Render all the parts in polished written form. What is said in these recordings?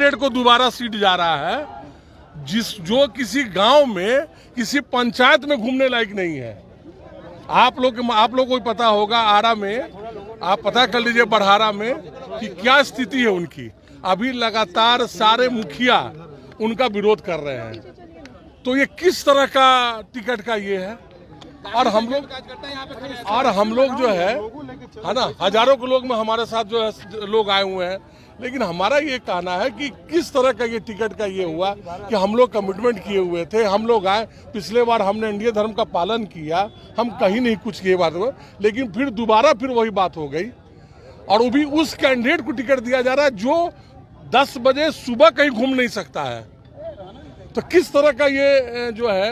Candidate को दोबारा seat जा रहा है जो किसी गांव में किसी पंचायत में घूमने लायक नहीं है। आप लोग को पता होगा, आरा में आप पता कर लीजिए, बड़हारा में कि क्या स्थिति है उनकी। अभी लगातार सारे मुखिया उनका विरोध कर रहे हैं। तो ये किस तरह का टिकट का ये है। और हम लोग जो है ना, हजारों के लोग में हमारे साथ जो है लोग आए हुए हैं। लेकिन हमारा ये कहना है कि किस तरह का ये टिकट का ये हुआ कि हम लोग कमिटमेंट किए हुए थे, हम लोग आए। पिछले बार हमने इंडिया धर्म का पालन किया, हम कहीं नहीं कुछ किए बात में, लेकिन फिर दोबारा फिर वही बात हो गई। और वो भी उस कैंडिडेट को टिकट दिया जा रहा है जो 10 बजे सुबह कहीं घूम नहीं सकता है। तो किस तरह का ये जो है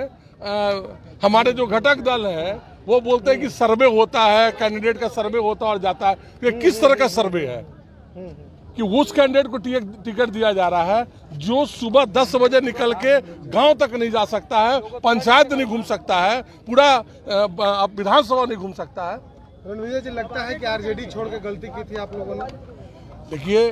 हमारे जो घटक दल है वो बोलते हैं कि सर्वे होता है, कैंडिडेट का सर्वे होता है और जाता है। ये किस तरह का सर्वे है कि उस कैंडिडेट को टिकट दिया जा रहा है जो सुबह 10 बजे निकल के गांव तक नहीं जा सकता है, पंचायत नहीं घूम सकता है, पूरा विधानसभा नहीं घूम सकता है। रणविजय जी, लगता है कि आरजेडी छोड़ के गलती की थी आप लोगों ने? देखिए,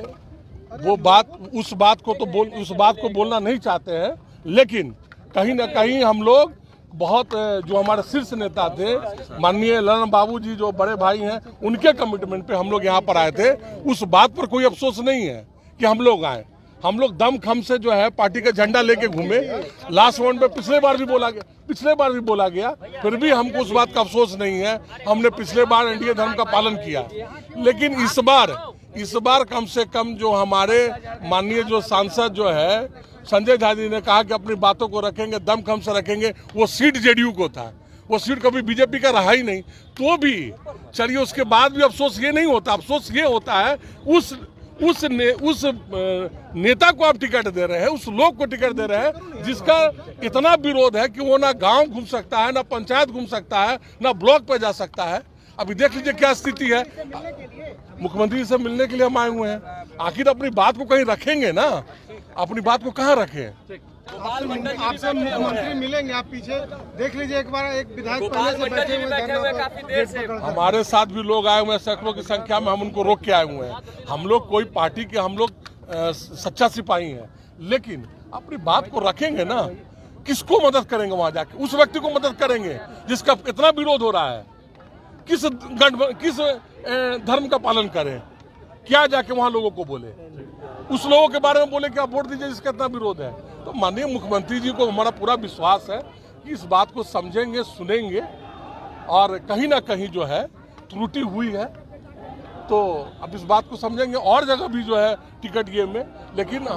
वो बात उस बात को बोलना नहीं चाहते हैं, लेकिन कहीं ना कहीं हम लोग बहुत जो हमारे शीर्ष नेता थे, माननीय ललन बाबू जी जो बड़े भाई हैं, उनके कमिटमेंट पे हम लोग यहाँ पर आए थे। उस बात पर कोई अफसोस नहीं है कि हम लोग आए। हम लोग दमखम से जो है पार्टी का झंडा लेके घूमे। लास्ट मोमेंट पे पिछले बार भी बोला गया, फिर भी हमको उस बात का अफसोस नहीं है। हमने पिछले बार इंडिया धर्म का पालन किया, लेकिन इस बार कम से कम जो हमारे माननीय जो सांसद जो है संजय झा जी ने कहा कि अपनी बातों को रखेंगे, दमखम से रखेंगे। वो सीट जेडीयू को था, वो सीट कभी बीजेपी का रहा ही नहीं। तो भी चलिए, उसके बाद भी अफसोस ये नहीं होता। अफसोस ये होता है उस नेता को आप टिकट दे रहे हैं, उस लोग को टिकट दे रहे हैं जिसका इतना विरोध है कि वो ना गांव घूम सकता है, ना पंचायत घूम सकता है, ना ब्लॉक पे जा सकता है। अभी देख लीजिए क्या स्थिति है। मुख्यमंत्री से मिलने के लिए हम आए हुए हैं। आखिर अपनी बात को कहीं रखेंगे ना, अपनी बात को कहाँ रखें। आपसे मुख्यमंत्री मिलेंगे, आप पीछे देख लीजिए एक बार, एक विधायक पहले से बैठे हुए हमारे साथ भी लोग आए हुए हैं, सैकड़ों की संख्या में। हम उनको रोक के आए हुए हैं। हम लोग कोई पार्टी के, हम लोग सच्चा सिपाही हैं, लेकिन अपनी बात को रखेंगे ना। किसको मदद करेंगे वहां जाके? उस व्यक्ति को मदद करेंगे जिसका इतना विरोध हो रहा है। किस धर्म का पालन करें? क्या जाके वहां लोगों को बोले, उस लोगों के बारे में बोले कि आप वोट दीजिए जिसका इतना विरोध है? तो माननीय मुख्यमंत्री जी को हमारा पूरा विश्वास है कि इस बात को समझेंगे, सुनेंगे, और कहीं ना कहीं जो है त्रुटि हुई है तो अब इस बात को समझेंगे। और जगह भी जो है टिकट गेम में, लेकिन हम